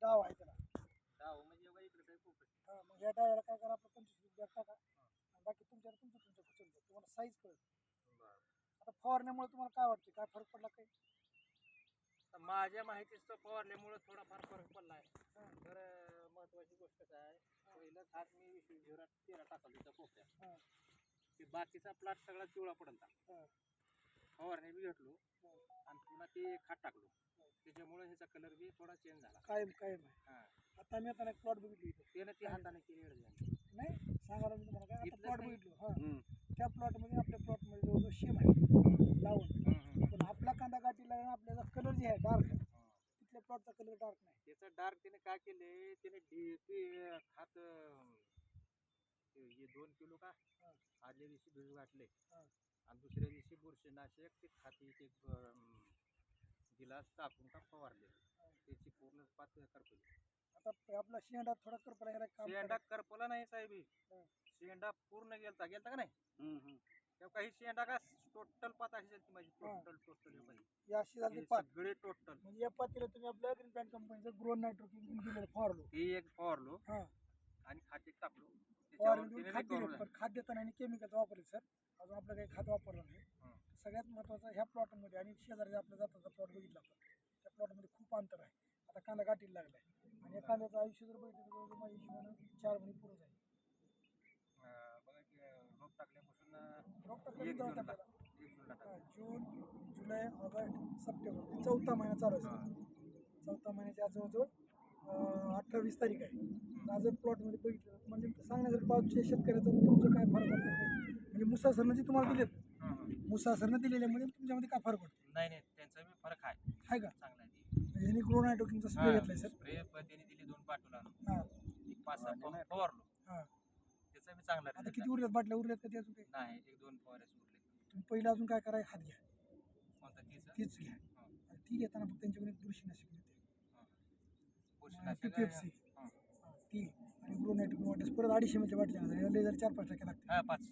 डाव आहे त्याला. डाव म्हणजे बघा इकडे काय फोकस. हा, मग ह्या डाव्याला काय करा, आपलं 25 बॅग टाका आणि बाकी तुमचं उचल द्या, तुम्हाला साईज कळेल. आता फवारण्यामुळे तुम्हाला काय वाटतं, काय फरक पडला काही? माझ्या माहितीचं फवारल्यामुळे थोडाफार फरक पडला आहे. तर महत्वाची गोष्ट काय आहे, पहिलं खात मी 20-13 टाकलं होतं पोत्यात. ते बाकीचा प्लॉट सगळा पिवळा पडला. फवारणी बी घेतलो आणि पुन्हा ते खात टाकलो. त्याच्यामुळे ह्याचा कलर बी थोडा चेंज झाला. कायम कायम आहे. आता मी आता प्लॉट बघितली इथे. त्यानं ती हाताने केली झाली. नाही सांगायला मी तुम्हाला काय, इथलंच प्लॉट नाही. बघितलो. हा, त्या प्लॉटमध्ये आपल्या प्लॉटमध्ये जवळजवळ शेम आहे लावून, पण आपला कांदा गाठीला आहे ना, आपल्याला कलर जे आहे डार्क आहे, तिथल्या प्लॉटचा कलर डार्क नाही. त्याचा डार्क त्याने काय केले, त्याने DAP खात हे 2 किलो का आदल्या दिवशी भिजू घातले आणि दुसऱ्या दिवशी बुरशीनाशक ते खाती ते गिलास टाकून का फवारले. त्याची पूर्ण पात करपली. आता आपला शेंडा थोडा करपला, याला काम शेंडा करपला नाही साहेब, हा. शेंडा पूर्ण गेलता का नाही. तेव्हा काही शेंडा का टोटल पात अशी झाली माझी, टोटल ही अशी झाली पात. सगळे टोटल. म्हणजे या पातीला तुम्ही आपल्या ग्रीन पॅन्ट कंपनीचं ग्रो नायट्रोकिंग दिलेलं फवारलो. ते एक फवारलो हा, आणि खाते टाकलो. फवारणी देऊन खात दिले, पण खात देताना आणि केमिकल वापरले सर. अजून आपलं काही खात वापरलं नाही. सगळ्यात महत्वाचं ह्या प्लॉटमध्ये आणि शेजारी आपल्या जाताचा प्लॉट बघितला आपण, त्या प्लॉटमध्ये खूप अंतर आहे. आता कांदा गाठीला लागलाय आणि या कांद्याचं आयुष्य जर बघितलं तर जवळजवळ माझ्या हिशोबानं 4 महिने पुरं जाईल. बघा की रोप टाकल्यापासून रोप एक टाकल्यापासून जूनला आपल्याला जून, जुलै, ऑगस्ट, सप्टेंबर 4था महिना चालू आहे सर. 4था महिन्याच्या आज जवळजवळ 28 तारीख आहे. आज जर प्लॉटमध्ये बघितलं म्हणजे सांगण्यासारखं पावसाच्या शेतकऱ्याचं तुमचं काय फरक पडतं, म्हणजे मुसा सरनं जे तुम्हाला दिलेत, मुसा सरनं दिलेल्यामध्ये तुमच्यामध्ये काय फरक पडतो? नाही त्यांचा बी फरक आहे का? चांगला आहे. यांनी ग्रो नायट्रोकिंगचा स्प्रे घेतलाय सर. स्प्रे पण त्यांनी दिली 2 पाठवला. हां 5-6 फवारलो. हां. त्याचा बी चांगला आता किती उरल्यात बाटल्या, उरल्यात का ते अजून काही? नाही, 1-2 फवारेच उरले. तुम्ही पहिला अजून काय करा, हात घ्या. कोणता तीच घ्या. आणि ती घेताना फक्त त्यांच्याकडे बुरशीनाशक मिळते, बुरशीनाशक PPFC ती आणि ग्रो नायट्रोकिंग वाटस परत 250 ml बाटल्या लेझर 4-5% लागते. 5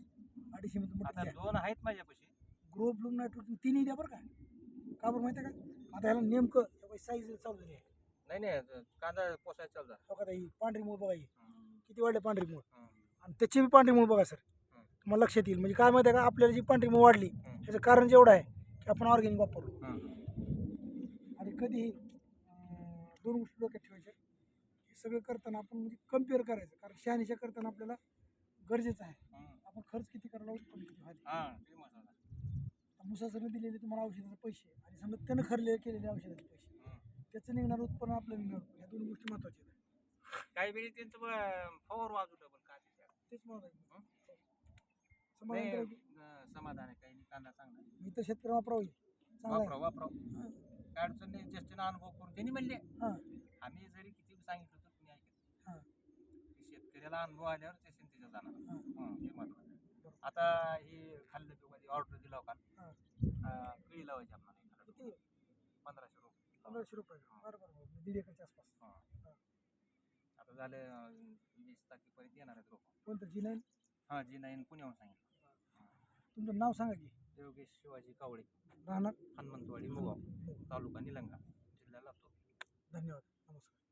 250 ml आता घ्या. 2 आहेत माझ्यापाशी. ग्रो ब्लूम नायट्रोकिंग तिन्ही द्या बरं का बरं माहिती आहे का? आता ह्याला नेमकं साईज चालू झाली आहे. नाही कांदा पोसायला चालू झाला. बघा ही पांढरी मूळ बघा, ही किती वाढले पांढरी मूळ, आणि त्याची बी पांढरी मूळ बघा सर. तुम्हाला लक्षात येईल म्हणजे काय माहिती आहे का, आपल्याला जी पांढरी मूळ वाढली त्याचं कारण जेवढं आहे की आपण ऑर्गॅनिक वापरलो. आणि कधीही 2 गोष्टी डोक्यात ठेवायच्या, हे सगळं करताना आपण म्हणजे कम्पेअर करायचं, कारण शहानिशा करताना आपल्याला गरजेचं आहे आपण खर्च किती करायला, उत्पन्न किती व्हायला. मुसासरनं दिलेले तुम्हाला औषधाचे पैसे आणि समजा त्यानं खरले केलेले औषधाचे पैसे, त्याचं निघणारं उत्पन्न आपल्याला मिळतं. या 2 गोष्टी महत्वाच्या आहेत. काही वेळी त्यांचं फवार वाजू डबल का तेच महत्वाचं. समाधान आहे. काही कांदा चांगला मी तर शेतकरी वापरावी वापरा काय अडचण नाही. ज्येष्ठीनं अनुभव करून त्यांनी म्हणले, आम्ही जरी किती सांगितलं तर तुम्ही ऐकत. शेतकऱ्याला अनुभव आल्यावर ते त्याच्या जाणार. हे महत्वाचं. आता हे खाल्लं किंवा ऑर्डर दिला का केळी लावायची आपल्याला. किती? 1500 रुपये. 1500 रुपये. बरोबर, 1.5 एकरच्या आसपास. आता झालं 20 तारखेपर्यंत येणार आहेत लोक. कोणतं G9? हां G9 पुण्याहून सांगितलं. तुमचं नाव सांगा की. योगेश शिवाजी कावळे, राहणार हनुमंतवाडी, मुगाव, तालुका निलंगा, जिल्हा लातूर. धन्यवाद, नमस्कार.